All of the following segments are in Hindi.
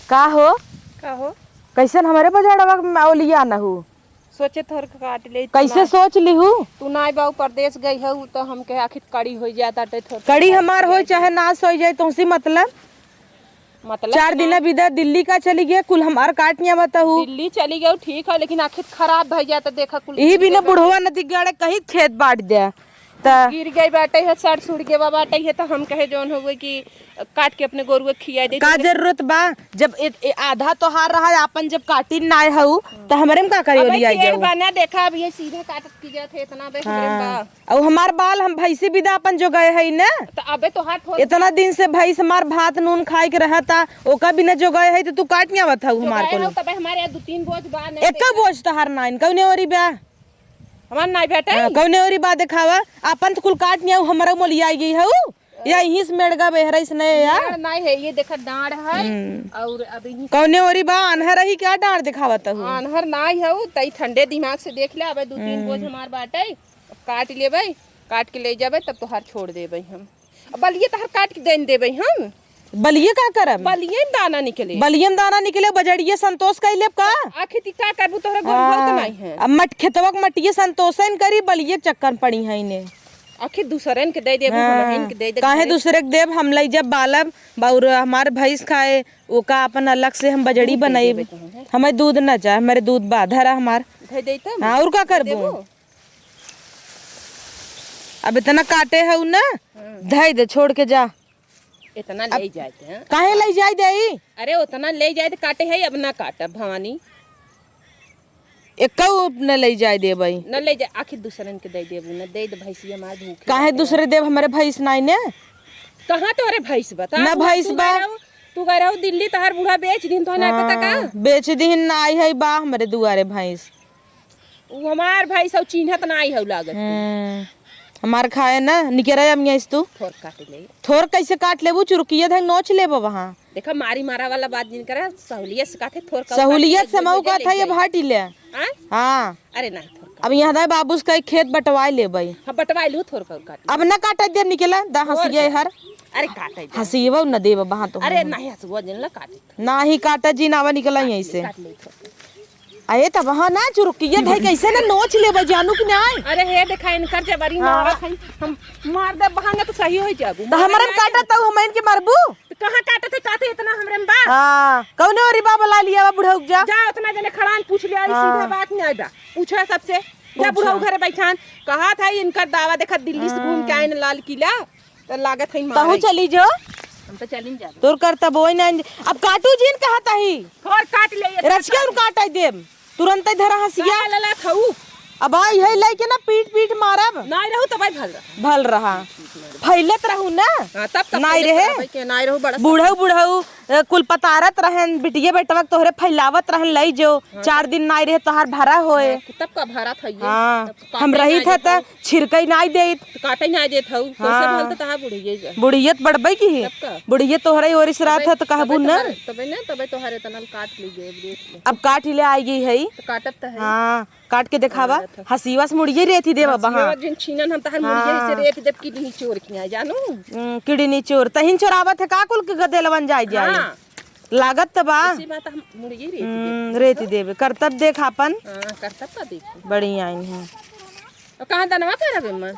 का हो कैसन हमारे बजाड़वा में औलिया न हो सोचे थोर काट ले कैसे सोच ली हूँ तू नाई बाऊ परदेश गई है तो हम के आखिर कड़ी हो जाता कड़ी हमार हो चाहे नाश हो जाए तुमसे मतलब 4 दिन विदा दिल्ली का चली गया कुल हमार काटनिया बताऊ दिल्ली चली गई ठीक है लेकिन आखिर खराब भई जाता देखा कुल यही बिना बुढ़वा नदी गाड़े कहीं खेत बांट दिया गिर गई बाटे है सड़ सुड़ के बाटे है तो हम कहे जौन हो गई कि काट के अपने गोरुए खिया दे का जरूरत बा जब आधा तो हार रहा है अपन जब काटी ना आए हूँ तो हमारे में का करियो लिया जाओ बना देखा अब ये सीधे काटत की जात है इतना बे और हमार बाल हम भैंसी विदा अपन जो गए है ना तो अबे तो हाथ इतना दिन से भैंस हमार भात नून खाए के रहा था ओका बिना जो गए है तो तू काट नहीं आवत हूँ हमार को तबे हमारे 2-3 बोझ बा एक बोझ तो हार नाइन कौने ओरी बा हमार नाई बेटा कौने ओरी बा दिखावा अपन तो कुल काट नहीं आऊ हमारा मोलिया आई गई हूँ या यहीं से मेड़गा बेहरा से नहीं यार नहीं है ये देखा डांड है और अभी कौने ओरी बा अनहर ही क्या डांड दिखावत हूँ अनहर नाई है तई ठंडे दिमाग से देख ले अब 2-3 बोझ हमार बाटे काट लेबे काट के ले जाबे तब तोहार छोड़ देबे हम बलिए तोहार काट के देन देबे हम बलिए का करब बलिए में दाना निकले बलिए में दाना निकले बजड़िए संतोष कैले का आखिर ती का करबू तोहरे गोबर तो नहीं है अब मट खेतवा के मटिए संतोषन करी बलिए चक्कर पड़ी है इन्हें आखिर दूसरे के दे देबू हम के दे दे काहे दूसरे के देव हम लई जब बालब और हमार भैंस खाए ओका अपन अलग से हम बजड़ी बनाई हमें दूध न चाहे हमारे दूध बाधा रहा हमार दे दे त हां और का करबू अब इतना काटे है ना धई दे छोड़ के जा इतना ले जाते हैं काहे ले जाई देई अरे उतना ले जाए तो काटे है अब ना काटा भवानी एक न ले जाए देबई न ले जाए आखिर दूसरन के दे देबू न दे दे भैंसी हमार भूखे काहे दूसरे देव हमारे भैंस नहीं ने कहां तोरे भैंस बता ना भैंस बा तू गए रहू दिल्ली तहार बूढ़ा बेच दिन तो ना पता का बेच दिन ना आई है बा हमारे दुआरे भैंस उ हमार भैंस और चिन्हत ना आई है लागत हमार खाए ना निकेरा अब यहीं तू थोर काट ले थोर कैसे काट लेबू चुरकिया धंग नोच लेबो वहां देखा मारी मारा वाला बात जिन करे सहूलियत से काटे थोर का सहूलियत से मऊ का था ये भाटी ले हां अरे नहीं थोर अब यहाँ दाई बाबूस का खेत बटवाई लेबई हां बटवाई लू थोर का काट अब ना काटा दे निकला दा हंसिए हर अरे काटे हंसीबो न देबो वहां तो अरे नहीं हंसबो जिन ला काटे ना ही काटा जी नावा निकला यहीं से काट ले थोर आए तब वहां ना चुरकिया धई कैसे ना नोच लेबो जानू कि नहीं अरे हे देखा इनकर जबरी मारा खाई हम मार दे बहाना तो सही हो जाबू तो हमरा काटा त हम इनके मारबू कहां काटे थे इतना हमरे में बा हां कौने ओरी बाबा ला लिया बा बुढ़ऊ जा जा उतना जने खड़ान पूछ लिया सीधा बात नहीं आइबा पूछा सबसे जा बुढ़ऊ घरे बैठान कहा था इनकर दावा देखा दिल्ली से घूम के आइन लाल किला तो लागत है मार तहु चली जो हम तो चलिन जा तोर करता बोई ना अब काटू जीन कहता ही थोर काट ले रचके उन काटाई देब तुरंत ही धरा हंसिया ला खाऊ अब आई है लेके ना पीट पीट मारब नहीं रहू तो भाई भल रहा फैलत रहू ना तब तक नहीं रहे के नहीं रहू बड़ा बूढ़ऊ बूढ़ऊ कुल पतारत रहन बिटिया बेटवा तोहरे फैलावत रहन लई जो 4 दिन नहीं रहे तोहार भरा होए तब का भरा था ये हां हम रही था त छिरकई नहीं देत काटे नहीं देत हऊ तो से भल तो तहा बुढ़िए बुढ़ियत बढ़बई की बुढ़ियत तोहरे ओरी से रात त कहबू ना तबे तोहरे तना काट लीजिए अब काट ले आई गई है तो काटत त है हां काट के दिखावा हसीवा से मुड़िए रेती देबा वहां जिन छीनन हम तहर मुड़िए से रेत देब की नी चोर खिया जानू किड़ी नी चोर तहिन चोरावत है का कुल के गदेलवन जाय जाय लागत त बा इसी बात हम मुड़िए रेती देबे करतब देख अपन हां करतब का देख बढ़िया आइन है और कहां दनवा करबे मैं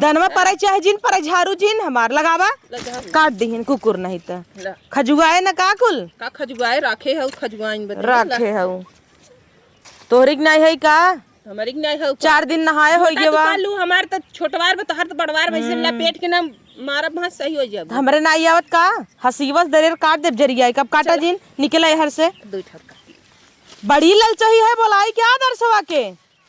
दनवा पर चाहे जिन पर झाड़ू जिन हमार लगावा काट दीहिन कुकुर नहीं त खजुआए ना का कुल का खजुआए राखे है खजुआइन बता राखे है तोहरिक नहीं है का हमारी नहीं है 4 दिन नहाए हो गए बा कालू हमार त छोटवार बा तोहर त बड़वार वैसे लपेट के ना मारब भां सही हो जाब हमरे नहीं आवत का हसीवस दरेर काट देब जरिया कब काटा जिन निकले हर से दो ठक्का बड़ी ललचही है बोलाई क्या दर्शवा के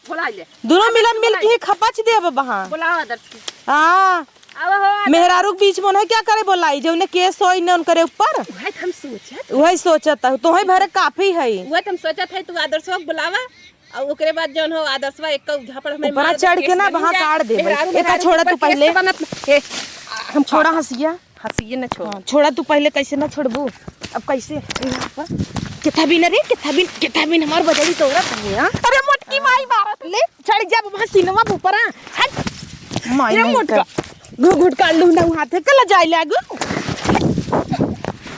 बुला ले दोनों मिलन मिल के खपच देब वहां बुलाओ आदर्श के हां अब हो मेहरारू के बीच में है क्या करे बोलाई जो ने केस होई ने उनकरे ऊपर भाई हम सोचत वही सोचत है तो भरे काफी है वो तुम सोचत है तू आदर्श को बुलावा और ओकरे बाद जौन हो आदर्शवा एक झापड़ में ऊपर चढ़ के ना वहां काट दे एक छोड़ा तू पहले हम छोड़ा हंसिया हंसिए न छोड़ छोड़ा तू पहले कैसे ना छोड़बू अब कैसे यहाँ पर किथा बिन रे किथा बिन हमार बजड़ी तोरत है हां अरे मोटकी माई मारत ले चढ़ जा वहां सीनवा ऊपर हट माई मोटका घुघुट काट लू ना हाथे कल जाई लागू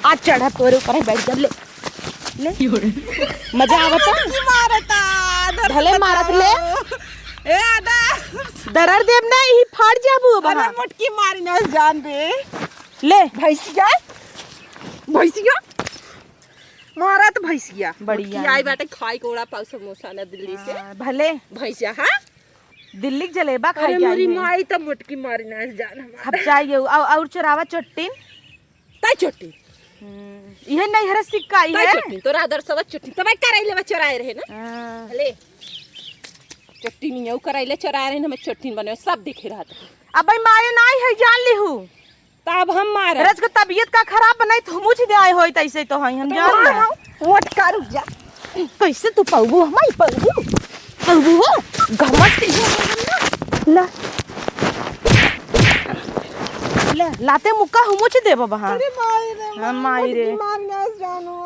आ चढ़ा तोरे ऊपर बैठ जा ले ले मजा आवता मारता भले मारत ले ए आदर्श दरर देव ना ही फाड़ जाबू अब अरे मुटकी मारी ना जान दे ले भैंसिया मारत भैंसिया बढ़िया आई बाटे खाई कोड़ा पाव समोसा ना दिल्ली से भले भैंसिया हां दिल्ली के जलेबा खाई अरे मेरी जाई माई तो मुटकी मारी ना जान खप चाहिए और चरावा चट्टीन ताई चट्टी ये नहीं हरे सिक्का ताई है चट्टी तोरा आदर्श सब चट्टी तब कराइले बा चराए रहे ना ले चट्टी नहीं कराइले चराए रहे ना मैं चट्टी बने सब दिखे रहा था अब भाई मारे नहीं है जान ली हूँ तब हम मारे रज का तबीयत का खराब नहीं तो मुझ दे आए होई तैसे तो हई हम जान ले वोट करू जा कैसे तू पाऊ हमारी पाऊ हो गमत के ला ले लाते मुक्का हम मुझ दे बाबा हां हां माई रे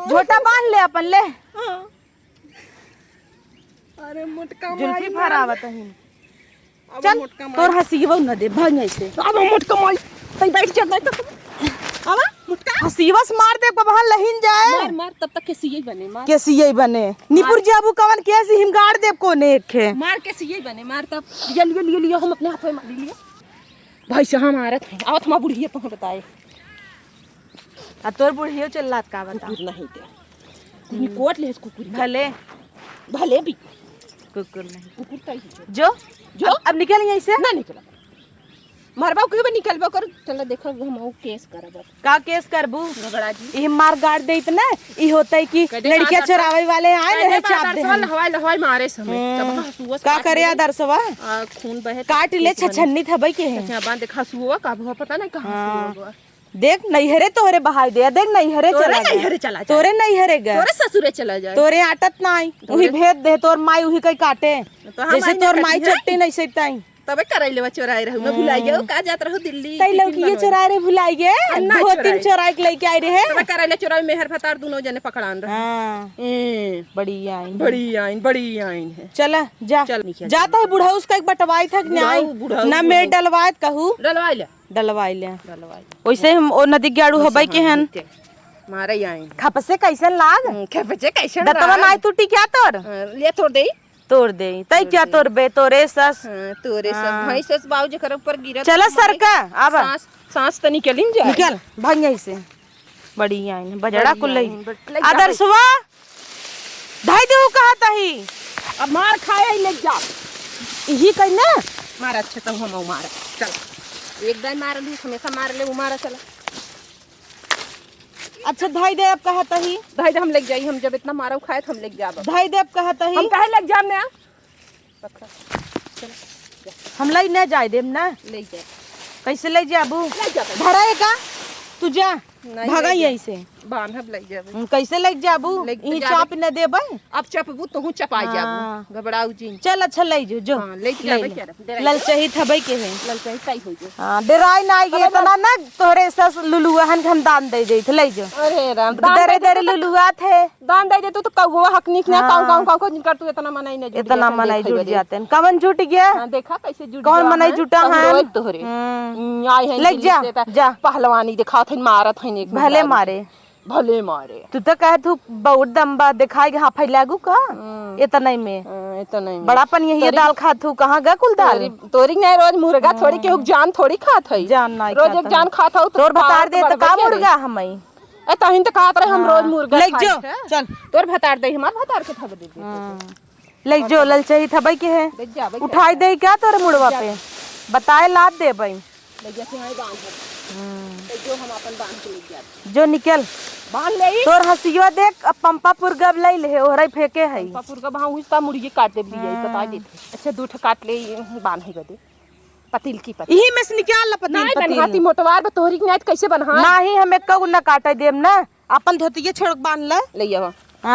झोटा बांध ले अपन ले अरे मुटका जुल्फी फरावत है चल तोर हंसी बहु न दे भाग ऐसे अब मुटका माई तई बैठ चल नहीं तो अब मुटका हसीवस मार दे बाबा लहिन जाए मार मार तब तक कैसे यही बने मार कैसे यही बने निपुर जाबू कवन कैसे हिम गाड़ देव कोने खे मार कैसे यही बने मार तब लियो हम अपने हाथ में मार लियो भाई से हम मारत हैं आवत मा बुढ़िया तो बताए आ तोर बुढ़ियो चल्लात का बता नहीं दे तनी कोट ले कुकुर भले भले भी कुकुर नहीं कुकुर तई जो अब निकल यहीं से ना निकल मारबा के निकलबो कर चल देखो हम ओ केस करब का केस करबू झगड़ा जी ई मार गाड़ दे इतना ई होता है कि लड़कियां चरावे वाले आए रहे चाप दे हवाई हवाई मारे समय तब हसुआ का करे आदर्शवा खून बहे काट ले छछन्नी थबई के है अच्छा बांध देख हसुआ का पता नहीं कहां हसुआ देख नैहरे तोहरे बहाई दे देख नैहरे चला नैहरे चला जा तोरे नैहरे गए तोरे ससुरे चला जाए तोरे आटत नहीं उही भेद दे तोर माई उही कई काटे जैसे तोर माई चट्टी नहीं से ताई तबे करैले वा चोराई रहू ना भुलाई गयो का जात रहू दिल्ली तई लोग ये चोराए रे भुलाई गे दो तीन चोराए के लेके आई रहे तबे करैले चोराई मेहर फतार दोनों जने पकड़ान रहे हां बड़ी आइन है चल जा जाता है बुढ़ा उसका एक बटवाई था न्याय ना मेर डलवायत कहू डलवाई ले वैसे हम ओ नदी गाड़ू हबई के हन मारे आइन खपसे कैसे लाग खपसे कैसे दतवा नाई टूटी क्या तोर ले तोड़ दे तई क्या तोर बे तोरे सस तोरे सस भाई सस बाबूजी कर ऊपर गिरत चल सरका अब सांस तो निकलिन जा निकल भाग यहीं से बड़ी आइन बजड़ा कुलई आदर्शवा धाई देहु कहता ही अब मार खाए ले जा यही कहना मार अच्छा तो हम मार चल एक दिन मार ली हमेशा मार ले वो मारा चला अच्छा धाई दे अब कहता ही धाई दे हम लेके जाई हम जब इतना मारो खाए तो हम लेके जाब धाई दे अब कहता ही हम काहे लेके जाब ने हम लई न जाय देम ना ले जा कैसे ले जाबू ले जा भरा है का तू जा भागा यहीं से बांधब ले जाब कैसे ले जाबू ई चाप न देबै अब चपबू तो चपा जाब घबराऊ जी चल अच्छा ले जो ले जाबे क्या ललचही थबई के है ललचही सही हो जो हां डराई नाई गे तना ना तोरे सस लुलुआ हम दान दे देत ले जो अरे राम दरे दरे लुलुआ थे दान दे दे तू तो कौवा हकनीक ना काऊ को जिनकर तू इतना मनाई नहीं इतना मनाई जुट जाते हैं कवन जुट गया देखा कैसे जुट कौन मनाई जुटा है तोहरे आई है ले जा पहलवानी दिखात है मारत है एक भले मारे तू तो कहे तू बहुत दम्बा दिखाई हां फैलागू का इतना में बड़ापन यही दाल खात हूं कहां गा कुल दाल तोरी नहीं रोज मुर्गा थोड़ी के जान थोड़ी खात है जान नहीं रोज एक जान खात हूं तोर भतार दे त का मुर्गा हमई ए तहिन त कहत रहे हम रोज मुर्गा ले जो चल तोर भतार दे हमार भतार के थब दे ले जो ललचही थबई के है उठाई दे क्या तोरे मुड़वा पे बताए लाद दे भाई ले जैसे आई बांध जो हम अपन बांध के ले जा जो निकल बांध ले तोर हसिया देख अब पंपापुर गब लई ले ओहरे फेंके है पंपापुर का वहां उसका मुर्गी काट दे लिए बता देते अच्छा दूठ काट ले बांध है गदे पतिल की पतिल यही में से निकाल ला पतिल नहीं बनहाती मोटवार बे तोहरी के नात कैसे बनहा नहीं हमें कऊ न काटे देम ना अपन धोतिए छोड़ बांध ले ले आवा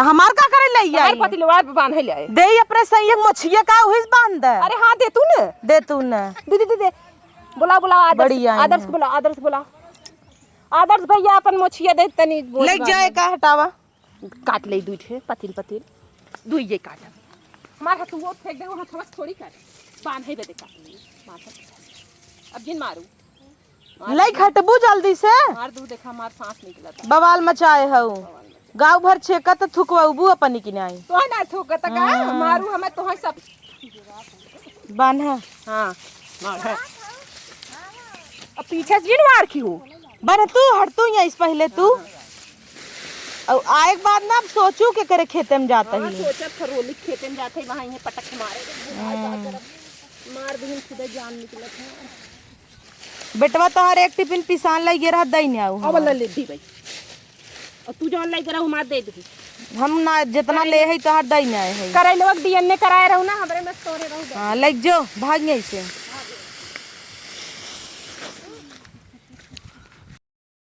हमार का करे ले आई हमार पतिलवार पे बांध ले दे अपने सही मछिया का हुइस बांध दे अरे हां दे तू न दे बुला आदर्श बुला आदर्श भैया अपन मोछिया दे तनी ले जाए का हटावा काट ले दूध है पतिल दुई ये काट मार तू वो फेंक दे वहां थोड़ी काट बांध है दे काट ले मार अब जिन मारू ले खटबू जल्दी से मार दू देखा मार सांस निकला बवाल मचाए हऊ गाँव भर छेका तो थुकवाबू अपनी की नहीं तो ना थोकत का मारू हमें तो सब बान्हा हाँ मार है अब पीछे से जिन मार की हो बने तू हट तू यहाँ इस पहले तू और आए के बाद ना अब सोचू के करे खेते में जाता हाँ, ही सोचत खरोली खेते में जाते वहाँ ये पटक के मारे मार भी खुद जान निकलत है बेटवा तो हर एक टिफिन पिसान लग गे रहा दई नहीं आऊ अब ले दी भाई और तू जौन लाई करा मार दे दी हम ना जितना ले है तो हर दई नहीं है करे लोग डीएनए कराए रहू ना हमरे में तोरे रहू हाँ लग जो भाग यहीं से